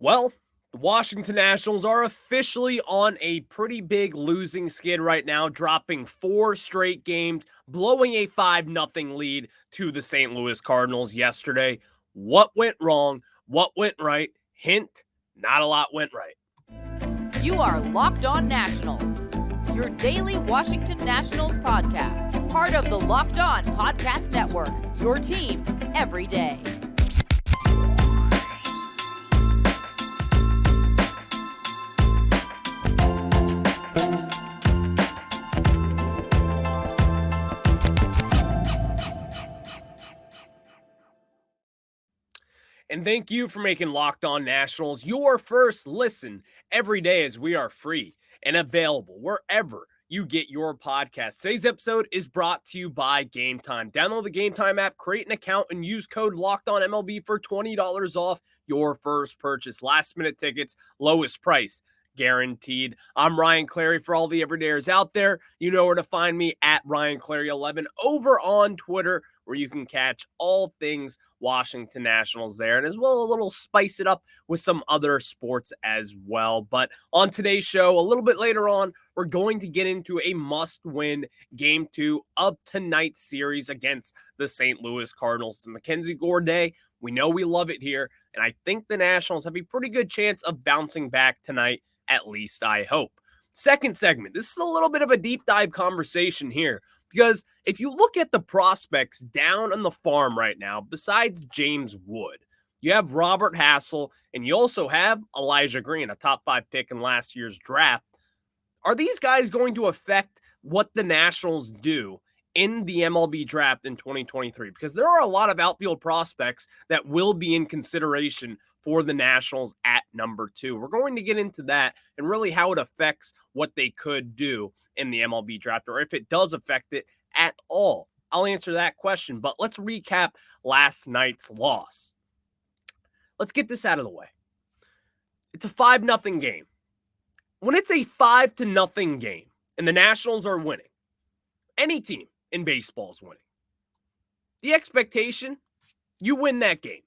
Well, the Washington Nationals are officially on a pretty big losing skid right now, dropping 4 straight games, blowing a 5-0 lead to the St. Louis Cardinals yesterday. What went wrong? What went right? Hint, not a lot went right. You are Locked On Nationals, your daily Washington Nationals podcast, part of the Locked On Podcast Network, your team every day. And thank you for making Locked On Nationals your first listen every day, as we are free and available wherever you get your podcast. Today's episode is brought to you by Game Time. Download the Game Time app, create an account, and use code LOCKEDONMLB for $20 off your first purchase. Last minute tickets, lowest price guaranteed. I'm Ryan Clary. For all the everydayers out there, you know where to find me at Ryan Clary11 over on Twitter, where you can catch all things Washington Nationals there, and as well a little spice it up with some other sports as well. But on today's show, a little bit later on, we're going to get into a must-win Game 2 of tonight's series against the St. Louis Cardinals. The Mackenzie Gore day, we know we love it here, and I think the Nationals have a pretty good chance of bouncing back tonight, at least I hope. Second segment, this is a little bit of a deep dive conversation here, because if you look at the prospects down on the farm right now, besides James Wood, you have Robert Hassell, and you also have Elijah Green, a top 5 pick in last year's draft. Are these guys going to affect what the Nationals do in the MLB Draft in 2023? Because there are a lot of outfield prospects that will be in consideration for the Nationals at number 2. We're going to get into that and really how it affects what they could do in the MLB Draft, or if it does affect it at all. I'll answer that question, but let's recap last night's loss. Let's get this out of the way. It's a 5-0 game. When it's a 5-0 game and the Nationals are winning, any team in baseball is winning. The expectation, you win that game.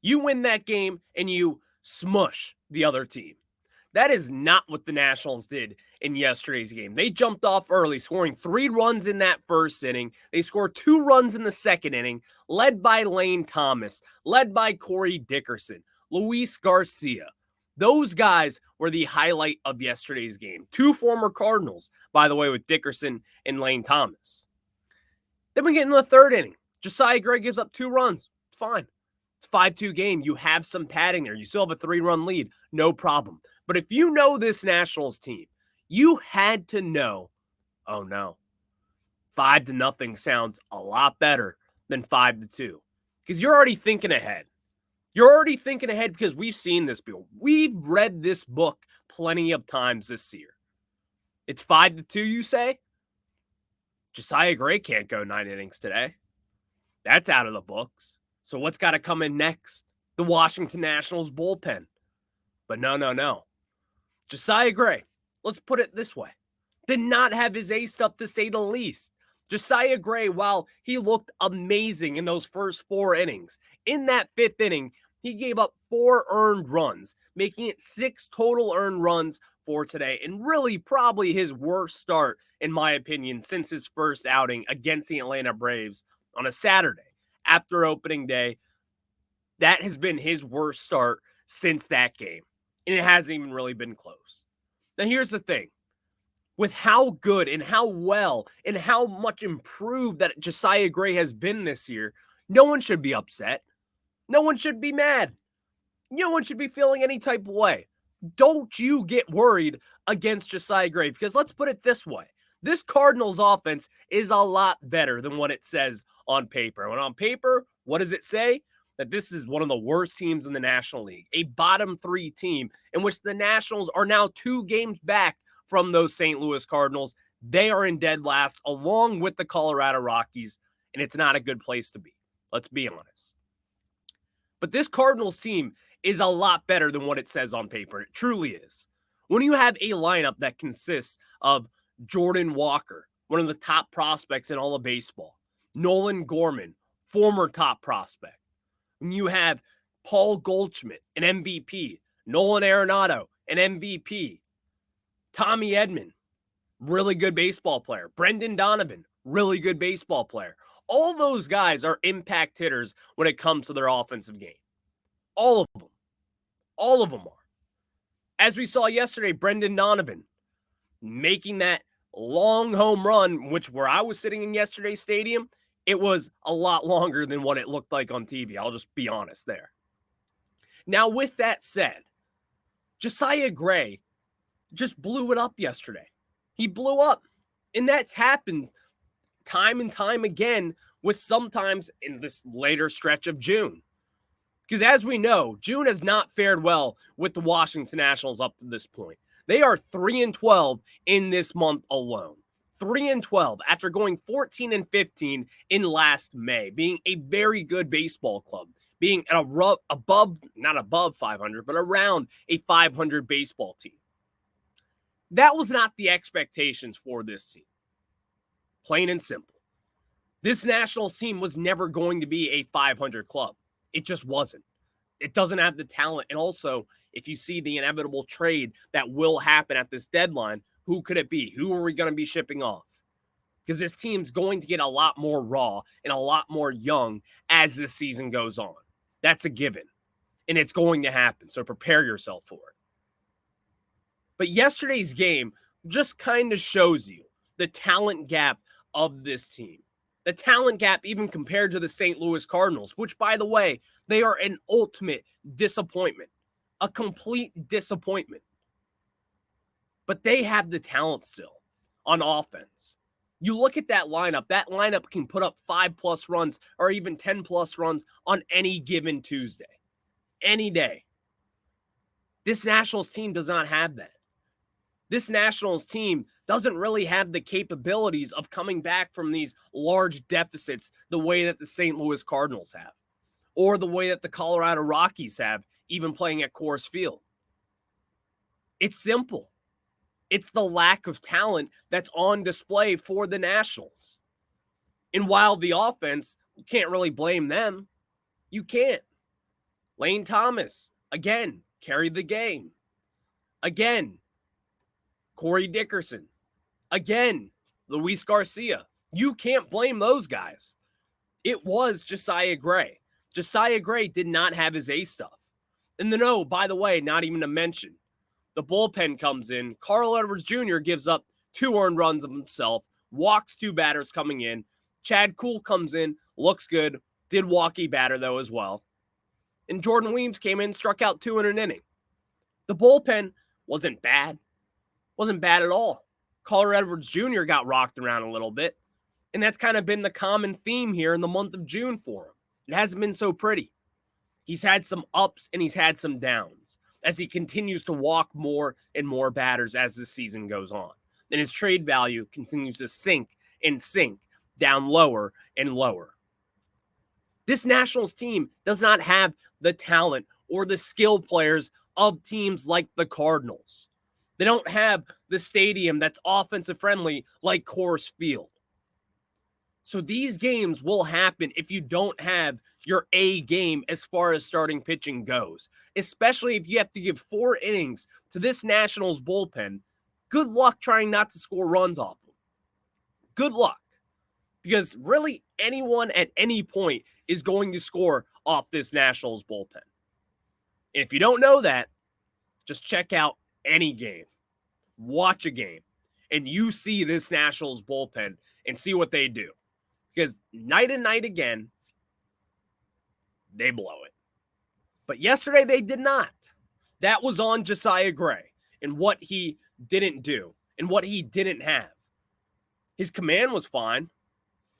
You win that game and you smush the other team. That is not what the Nationals did in yesterday's game. They jumped off early, scoring 3 runs in that first inning. They scored 2 runs in the second inning, led by Lane Thomas, led by Corey Dickerson, Luis Garcia. Those guys were the highlight of yesterday's game. 2 former Cardinals, by the way, with Dickerson and Lane Thomas. Then we get into the third inning. Josiah Gray gives up 2 runs. It's fine. It's a 5-2 game. You have some padding there. You still have a 3-run lead. No problem. But if you know this Nationals team, you had to know, oh no, 5-0 sounds a lot better than 5-2. Because you're already thinking ahead. You're already thinking ahead because we've seen this before. We've read this book plenty of times this year. It's 5-2, you say? Josiah Gray can't go 9 innings today. That's out of the books. So what's got to come in next? The Washington Nationals bullpen. But no. Josiah Gray, let's put it this way, did not have his A stuff, to say the least. Josiah Gray, while he looked amazing in those first 4 innings, in that 5th inning, he gave up 4 earned runs, making it 6 total earned runs for today. And really probably his worst start, in my opinion, since his first outing against the Atlanta Braves on a Saturday after opening day. That has been his worst start since that game. And it hasn't even really been close. Now, here's the thing. With how good and how well and how much improved that Josiah Gray has been this year, no one should be upset. No one should be mad. No one should be feeling any type of way. Don't you get worried against Josiah Gray, because let's put it this way. This Cardinals offense is a lot better than what it says on paper. And on paper, what does it say? That this is one of the worst teams in the National League, a bottom 3 team in which the Nationals are now 2 games back from those St. Louis Cardinals. They are in dead last along with the Colorado Rockies, and it's not a good place to be. Let's be honest. But this Cardinals team is a lot better than what it says on paper. It truly is. When you have a lineup that consists of Jordan Walker, one of the top prospects in all of baseball, Nolan Gorman, former top prospect, when you have Paul Goldschmidt, an MVP. Nolan Arenado, an MVP. Tommy Edman, really good baseball player. Brendan Donovan, really good baseball player. All those guys are impact hitters when it comes to their offensive game. All of them. All of them are. As we saw yesterday, Brendan Donovan making that long home run, which where I was sitting in yesterday's stadium, it was a lot longer than what it looked like on TV. I'll just be honest there. Now, with that said, Josiah Gray just blew it up yesterday. He blew up. And that's happened time and time again with sometimes in this later stretch of June. Because as we know, June has not fared well with the Washington Nationals up to this point. They are 3-12 in this month alone. 3-12 after going 14-15 in last May, being a very good baseball club, being at not above 500, but around a 500 baseball team. That was not the expectations for this team. Plain and simple. This Nationals team was never going to be a 500 club. It just wasn't. It doesn't have the talent. And also, if you see the inevitable trade that will happen at this deadline, who could it be? Who are we going to be shipping off? Because this team's going to get a lot more raw and a lot more young as this season goes on. That's a given. And it's going to happen. So prepare yourself for it. But yesterday's game just kind of shows you the talent gap of this team. The talent gap even compared to the St. Louis Cardinals, which, by the way, they are an ultimate disappointment. A complete disappointment. But they have the talent still on offense. You look at that lineup can put up 5+ runs or even 10+ runs on any given Tuesday. Any day. This Nationals team does not have that. This Nationals team doesn't really have the capabilities of coming back from these large deficits the way that the St. Louis Cardinals have, or the way that the Colorado Rockies have, even playing at Coors Field. It's simple. It's the lack of talent that's on display for the Nationals. And while the offense, you can't really blame them. You can't. Lane Thomas, again, carried the game. Again, Corey Dickerson. Again, Luis Garcia. You can't blame those guys. It was Josiah Gray. Josiah Gray did not have his A stuff. And then, oh, by the way, not even to mention, the bullpen comes in. Carl Edwards Jr. gives up 2 earned runs of himself, walks 2 batters coming in. Chad Kuhl comes in, looks good, did walk a batter, though, as well. And Jordan Weems came in, struck out 2 in an inning. The bullpen wasn't bad. Wasn't bad at all. Carl Edwards Jr. got rocked around a little bit. And that's kind of been the common theme here in the month of June for him. It hasn't been so pretty. He's had some ups and he's had some downs as he continues to walk more and more batters as the season goes on. And his trade value continues to sink and sink down lower and lower. This Nationals team does not have the talent or the skill players of teams like the Cardinals. They don't have the stadium that's offensive friendly like Coors Field. So these games will happen if you don't have your A game as far as starting pitching goes, especially if you have to give 4 innings to this Nationals bullpen. Good luck trying not to score runs off them. Good luck. Because really anyone at any point is going to score off this Nationals bullpen. And if you don't know that, just check out any game. Watch a game. And you see this Nationals bullpen and see what they do. Because night and night again, they blow it. But yesterday they did not. That was on Josiah Gray and what he didn't do and what he didn't have. His command was fine.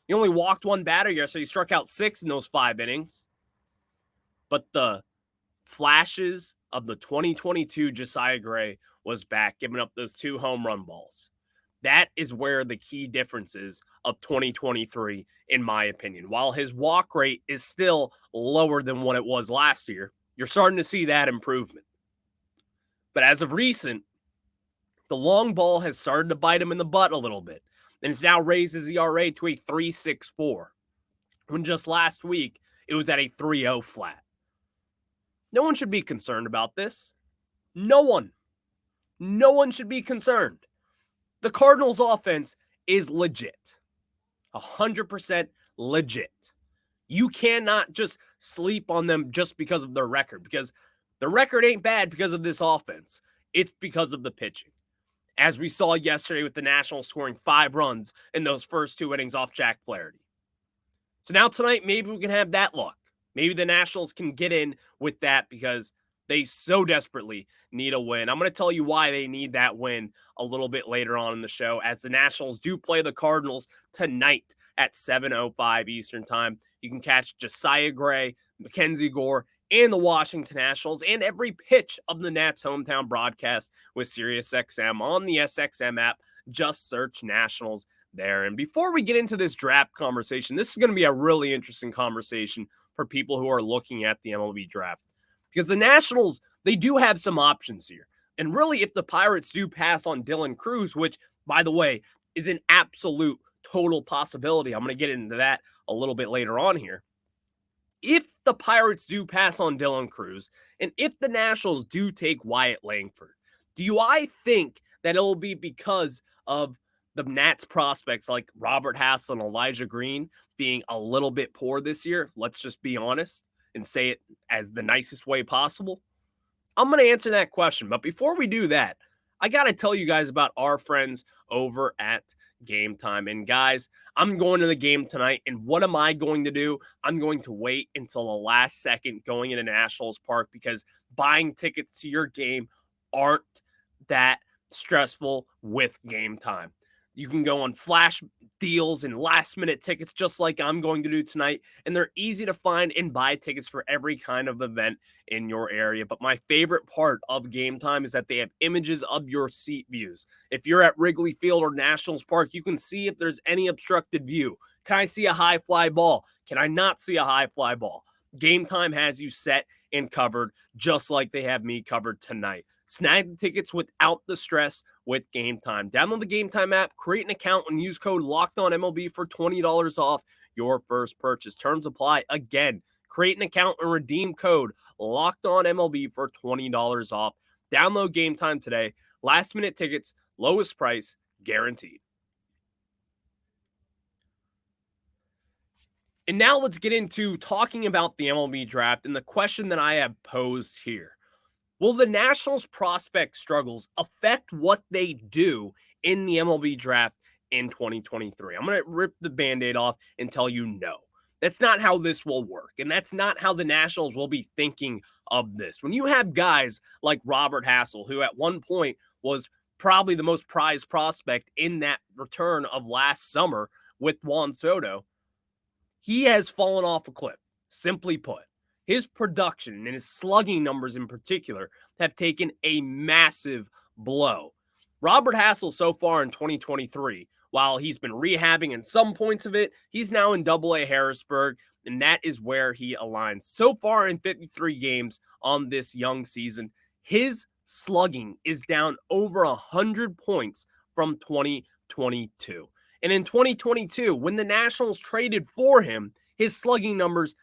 He only walked 1 batter yesterday. He struck out 6 in those 5 innings. But the flashes of the 2022 Josiah Gray was back, giving up those 2 home run balls. That is where the key difference is of 2023, in my opinion. While his walk rate is still lower than what it was last year, you're starting to see that improvement. But as of recent, the long ball has started to bite him in the butt a little bit. And it's now raised his ERA to a 3.64. When just last week, it was at a 3.0 flat. No one should be concerned about this. No one. No one should be concerned. The Cardinals offense is legit. 100% legit. You cannot just sleep on them just because of their record, because the record ain't bad because of this offense. It's because of the pitching. As we saw yesterday with the Nationals scoring 5 runs in those first 2 innings off Jack Flaherty. So now tonight, maybe we can have that luck. Maybe the Nationals can get in with that because they so desperately need a win. I'm going to tell you why they need that win a little bit later on in the show, as the Nationals do play the Cardinals tonight at 7:05 Eastern Time. You can catch Josiah Gray, Mackenzie Gore, and the Washington Nationals, and every pitch of the Nats hometown broadcast with SiriusXM on the SXM app. Just search Nationals there. And before we get into this draft conversation, this is going to be a really interesting conversation for people who are looking at the MLB Draft, because the Nationals, they do have some options here. And really, if the Pirates do pass on Dylan Cruz, which, by the way, is an absolute total possibility, I'm going to get into that a little bit later on here. If the Pirates do pass on Dylan Cruz, and if the Nationals do take Wyatt Langford, I think that it'll be because of the Nats prospects like Robert Hassell and Elijah Green being a little bit poor this year? Let's just be honest and say it as the nicest way possible. I'm going to answer that question. But before we do that, I got to tell you guys about our friends over at Game Time. And guys, I'm going to the game tonight. And what am I going to do? I'm going to wait until the last second going into Nationals Park, because buying tickets to your game aren't that stressful with Game Time. You can go on flash deals and last-minute tickets just like I'm going to do tonight, and they're easy to find and buy tickets for every kind of event in your area. But my favorite part of Game Time is that they have images of your seat views. If you're at Wrigley Field or Nationals Park, you can see if there's any obstructed view. Can I see a high fly ball? Can I not see a high fly ball? Game Time has you set and covered just like they have me covered tonight. Snag the tickets without the stress with Game Time. Download the Game Time app, create an account, and use code LOCKEDONMLB for $20 off your first purchase. Terms apply. Again, create an account and redeem code LOCKEDONMLB for $20 off. Download Game Time today. Last minute tickets, lowest price, guaranteed. And now let's get into talking about the MLB Draft and the question that I have posed here. Will the Nationals' prospect struggles affect what they do in the MLB Draft in 2023? I'm going to rip the Band-Aid off and tell you no. That's not how this will work, and that's not how the Nationals will be thinking of this. When you have guys like Robert Hassell, who at one point was probably the most prized prospect in that return of last summer with Juan Soto, he has fallen off a cliff, simply put. His production and his slugging numbers in particular have taken a massive blow. Robert Hassell so far in 2023, while he's been rehabbing in some points of it, he's now in AA Harrisburg, and that is where he aligns. So far in 53 games on this young season, his slugging is down over 100 points from 2022. And in 2022, when the Nationals traded for him, his slugging numbers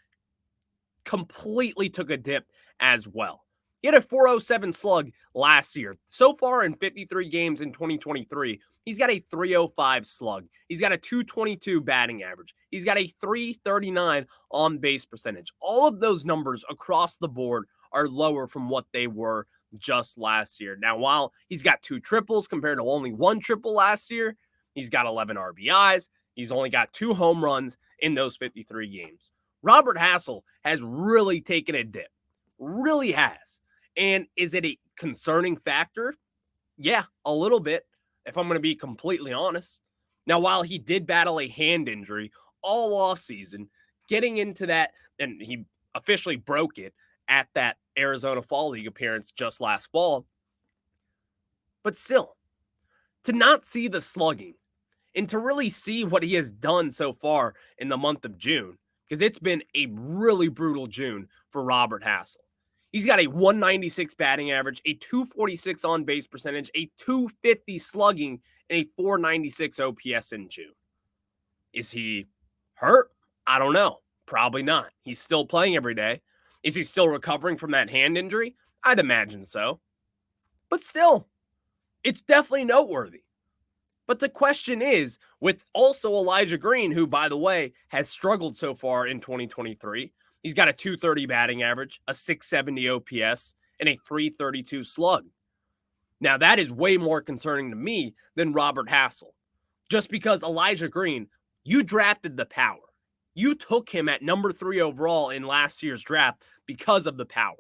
completely took a dip as well. He had a .407 slug last year. So far in 53 games in 2023, he's got a .305 slug. He's got a .222 batting average. He's got a .339 on base percentage. All of those numbers across the board are lower from what they were just last year. Now, while he's got 2 triples compared to only 1 triple last year, he's got 11 RBIs. He's only got 2 home runs in those 53 games. Robert Hassell has really taken a dip. Really has. And is it a concerning factor? Yeah, a little bit, if I'm going to be completely honest. Now, while he did battle a hand injury all offseason, getting into that, and he officially broke it at that Arizona Fall League appearance just last fall. But still, to not see the slugging and to really see what he has done so far in the month of June, because it's been a really brutal June for Robert Hassell. He's got a .196 batting average, a .246 on base percentage, a .250 slugging, and a .496 OPS in June. Is he hurt? I don't know. Probably not. He's still playing every day. Is he still recovering from that hand injury? I'd imagine so. But still, it's definitely noteworthy. But the question is, with also Elijah Green, who, by the way, has struggled so far in 2023, he's got a 230 batting average, a 670 OPS, and a 332 slug. Now, that is way more concerning to me than Robert Hassell. Just because Elijah Green, you drafted the power. You took him at number 3 overall in last year's draft because of the power.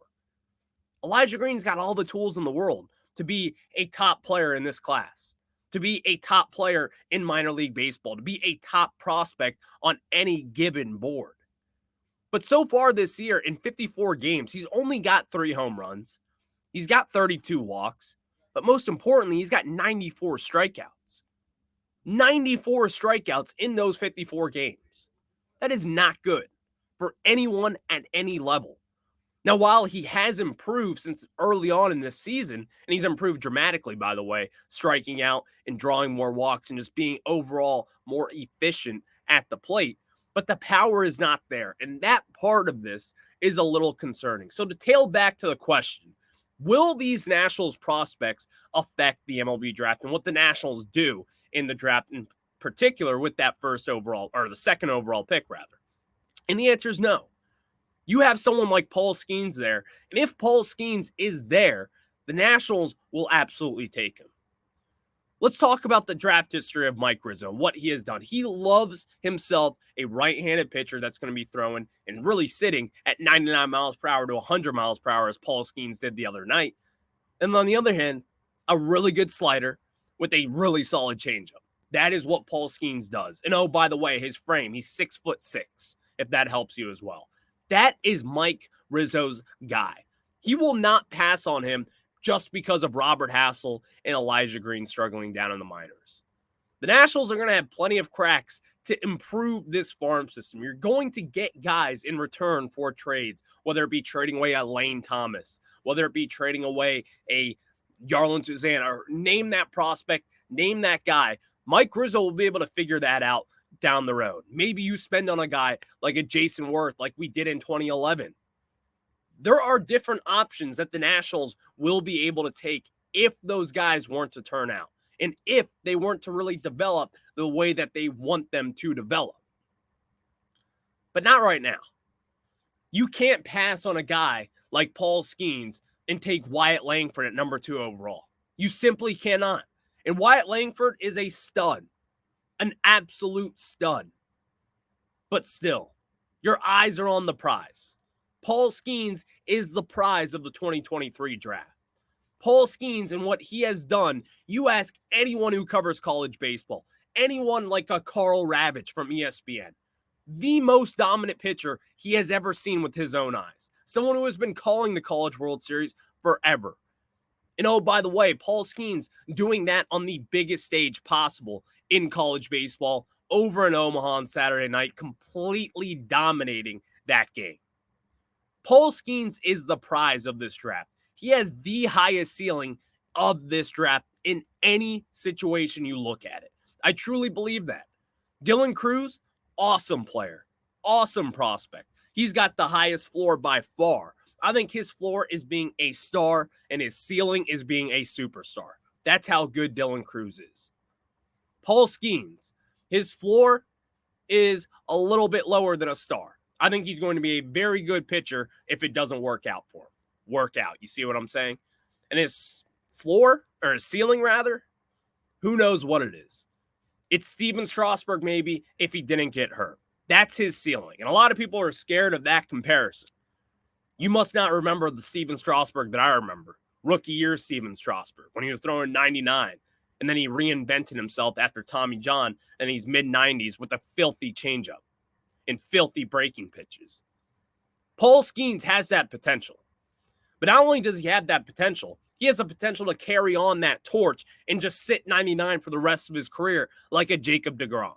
Elijah Green's got all the tools in the world to be a top player in this class, to be a top player in minor league baseball, to be a top prospect on any given board. But so far this year, in 54 games, he's only got 3 home runs. He's got 32 walks. But most importantly, he's got 94 strikeouts. 94 strikeouts in those 54 games. That is not good for anyone at any level. Now, while he has improved since early on in this season, and he's improved dramatically, by the way, striking out and drawing more walks and just being overall more efficient at the plate, but the power is not there. And that part of this is a little concerning. So to tail back to the question, will these Nationals prospects affect the MLB draft and what the Nationals do in the draft in particular with that first overall, or the second overall pick, rather? And the answer is no. You have someone like Paul Skeens there, and if Paul Skeens is there, the Nationals will absolutely take him. Let's talk about the draft history of Mike Rizzo, what he has done. He loves himself a right-handed pitcher that's going to be throwing and really sitting at 99 miles per hour to 100 miles per hour, as Paul Skeens did the other night. And on the other hand, a really good slider with a really solid changeup. That is what Paul Skeens does. And oh, by the way, his frame, he's 6'6", if that helps you as well. That is Mike Rizzo's guy. He will not pass on him just because of Robert Hassell and Elijah Green struggling down in the minors. The Nationals are going to have plenty of cracks to improve this farm system. You're going to get guys in return for trades, whether it be trading away a Lane Thomas, whether it be trading away a Yarlin Suzanne, or name that prospect, name that guy. Mike Rizzo will be able to figure that out down the road. Maybe you spend on a guy like a Jason Worth like we did in 2011. There are different options that the Nationals will be able to take if those guys weren't to turn out and if they weren't to really develop the way that they want them to develop. But not right now. You can't pass on a guy like Paul Skeens and take Wyatt Langford at number 2 overall. You simply cannot. And Wyatt Langford is a stud, an absolute stud. But still, your eyes are on the prize. Paul Skeens is the prize of the 2023 draft. Paul Skeens and what he has done, you ask anyone who covers college baseball, anyone like a Carl Ravitch from ESPN, the most dominant pitcher he has ever seen with his own eyes. Someone who has been calling the College World Series forever. And oh, by the way, Paul Skeens doing that on the biggest stage possible in college baseball over in Omaha on Saturday night, completely dominating that game. Paul Skeens is the prize of this draft. He has the highest ceiling of this draft in any situation you look at it. I truly believe that. Dylan Cruz, awesome player, awesome prospect. He's got the highest floor by far. I think his floor is being a star and his ceiling is being a superstar. That's how good Dylan Cruz is. Paul Skeens, his floor is a little bit lower than a star. I think he's going to be a very good pitcher if it doesn't work out for him. Work out. You see what I'm saying? And his floor, or his ceiling rather, who knows what it is. It's Steven Strasburg maybe if he didn't get hurt. That's his ceiling. And a lot of people are scared of that comparison. You must not remember the Steven Strasburg that I remember. Rookie year Steven Strasburg when he was throwing 99. And then he reinvented himself after Tommy John and he's mid-90s with a filthy changeup and filthy breaking pitches. Paul Skeens has that potential. But not only does he have that potential, he has the potential to carry on that torch and just sit 99 for the rest of his career like a Jacob deGrom.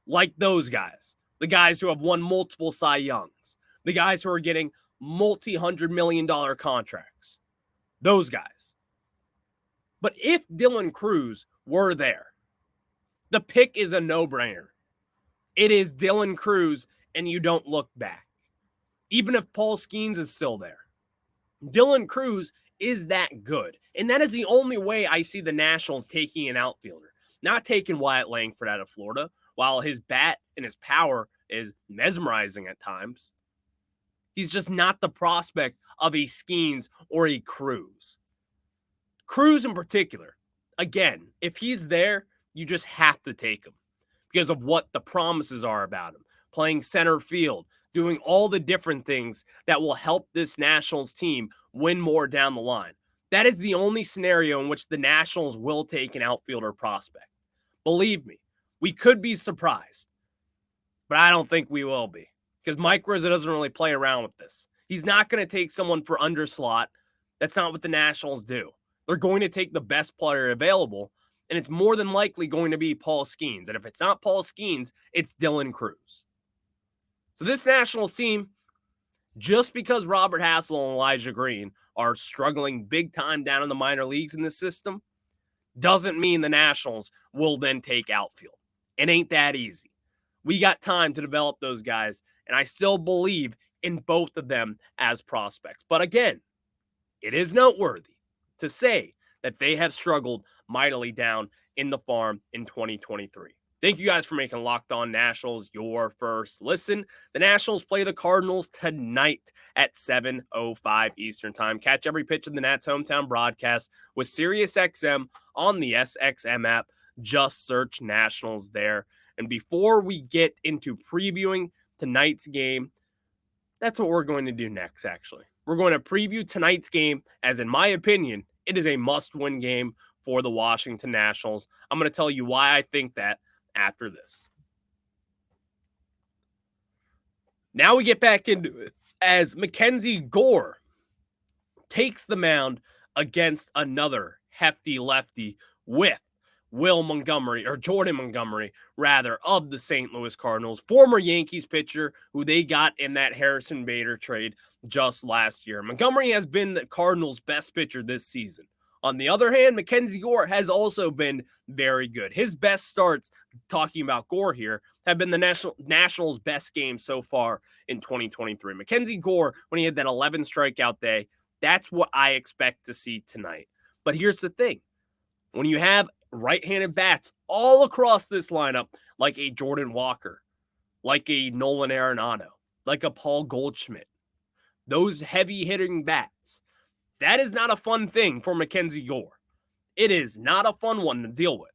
Like those guys. The guys who have won multiple Cy Youngs. The guys who are getting multi-$100 million contracts. Those guys. But if Dylan Cruz were there, the pick is a no-brainer. It is Dylan Cruz, and you don't look back. even if Paul Skeens is still there. Dylan Cruz is that good. And that is the only way I see the Nationals taking an outfielder. Not taking Wyatt Langford out of Florida, while his bat and his power is mesmerizing at times. He's just not the prospect of a Skeens or a Cruz. Cruz in particular, again, if he's there, you just have to take him because of what the promises are about him. Playing center field, doing all the different things that will help this Nationals team win more down the line. That is the only scenario in which the Nationals will take an outfielder prospect. Believe me, we could be surprised, but I don't think we will be because Mike Rizzo doesn't really play around with this. He's not going to take someone for underslot. That's not what the Nationals do. They're going to take the best player available, and it's more than likely going to be Paul Skeens. And if it's not Paul Skeens, it's Dylan Cruz. So this Nationals team, just because Robert Hassell and Elijah Green are struggling big time down in the minor leagues in this system, doesn't mean the Nationals will then take outfield. It ain't that easy. We got time to develop those guys, and I still believe in both of them as prospects. But again, it is noteworthy to say that they have struggled mightily down in the farm in 2023. Thank you guys for making Locked On Nationals your first listen. The Nationals play the Cardinals tonight at 7:05 Eastern Time. Catch every pitch of the Nats' hometown broadcast with SiriusXM on the SXM app. Just search Nationals there. And before we get into previewing tonight's game, that's what we're going to do next, actually. We're going to preview tonight's game, as in my opinion, it is a must-win game for the Washington Nationals. I'm going to tell you why I think that after this. Now we get back into it as Mackenzie Gore takes the mound against another hefty lefty with Jordan Montgomery, rather, of the St. Louis Cardinals, former Yankees pitcher who they got in that Harrison Bader trade just last year. Montgomery has been the Cardinals' best pitcher this season. On the other hand, Mackenzie Gore has also been very good. His best starts, talking about Gore here, have been the Nationals' best game so far in 2023. Mackenzie Gore, when he had that 11 strikeout day, that's what I expect to see tonight. But here's the thing. When you have right-handed bats all across this lineup, like a Jordan Walker, like a Nolan Arenado, like a Paul Goldschmidt, those heavy-hitting bats, that is not a fun thing for Mackenzie Gore. It is not a fun one to deal with.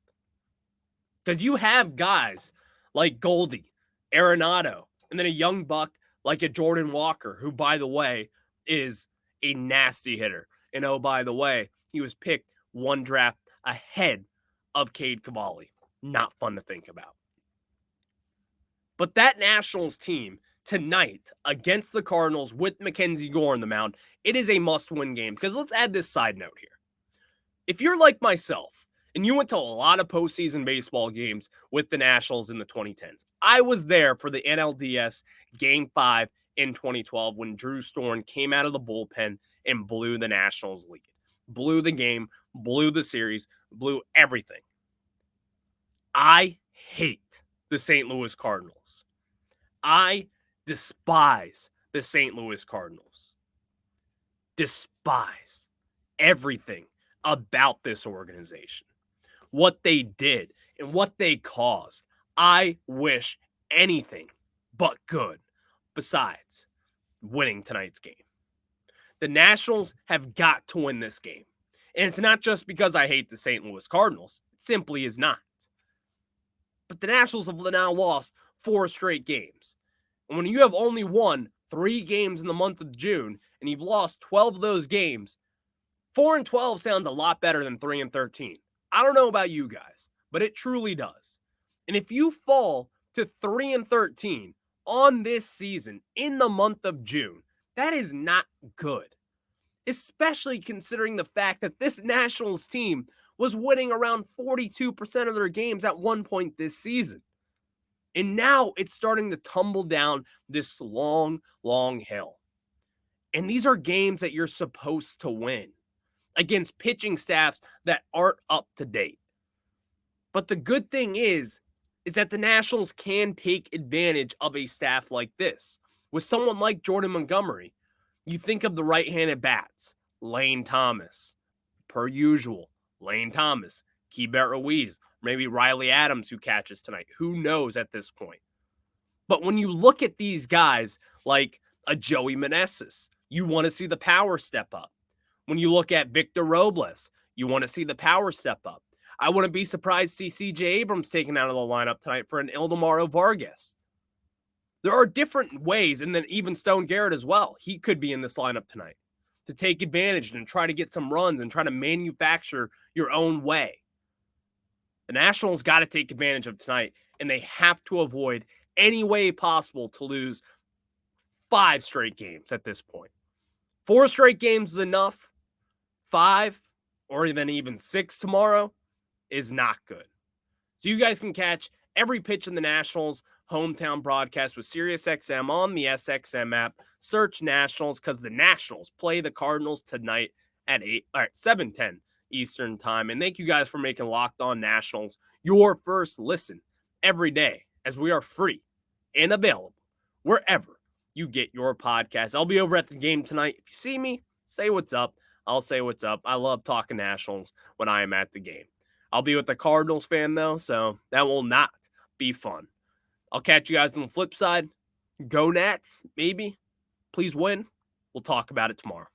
Because you have guys like Goldie, Arenado, and then a young buck like a Jordan Walker, who, by the way, is a nasty hitter. And oh, by the way, he was picked one draft ahead of Cade Cavalli. Not fun to think about. But that Nationals team tonight against the Cardinals with Mackenzie Gore on the mound, it is a must-win game. Because let's add this side note here. If you're like myself, and you went to a lot of postseason baseball games with the Nationals in the 2010s, I was there for the NLDS Game 5 in 2012 when Drew Storn came out of the bullpen and blew the Nationals lead. Blew the game, blew the series, blew everything. I hate the St. Louis Cardinals. I despise the St. Louis Cardinals. Despise everything about this organization. What they did and what they caused. I wish anything but good besides winning tonight's game. The Nationals have got to win this game. And it's not just because I hate the St. Louis Cardinals. It simply is not. But the Nationals have now lost 4 straight games. And when you have only won 3 games in the month of June, and you've lost 12 of those games, 4-12 sounds a lot better than 3-13. I don't know about you guys, but it truly does. And if you fall to 3-13 on this season in the month of June, that is not good. Especially considering the fact that this Nationals team was winning around 42% of their games at one point this season. And now it's starting to tumble down this long, long hill. And these are games that you're supposed to win against pitching staffs that aren't up to date. But the good thing is that the Nationals can take advantage of a staff like this. With someone like Jordan Montgomery, you think of the right-handed bats, Lane Thomas, per usual, Lane Thomas, Keibert Ruiz, maybe Riley Adams who catches tonight. Who knows at this point? But when you look at these guys like a Joey Meneses, you want to see the power step up. When you look at Victor Robles, you want to see the power step up. I wouldn't be surprised to see CJ Abrams taken out of the lineup tonight for an Ildemaro Vargas. There are different ways, and then even Stone Garrett as well. He could be in this lineup tonight to take advantage and try to get some runs and try to manufacture your own way. The Nationals got to take advantage of tonight, and they have to avoid any way possible to lose 5 straight games at this point. 4 straight games is enough. 5 or even 6 tomorrow is not good. So you guys can catch every pitch in the Nationals hometown broadcast with SiriusXM on the SXM app. Search Nationals because the Nationals play the Cardinals tonight at 7:10 Eastern time. And thank you guys for making Locked On Nationals your first listen every day, as we are free and available wherever you get your podcast. I'll be over at the game tonight. If you see me, say what's up. I'll say what's up. I love talking Nationals when I am at the game. I'll be with the Cardinals fan, though, so that will not be fun. I'll catch you guys on the flip side. Go Nats, maybe. Please win. We'll talk about it tomorrow.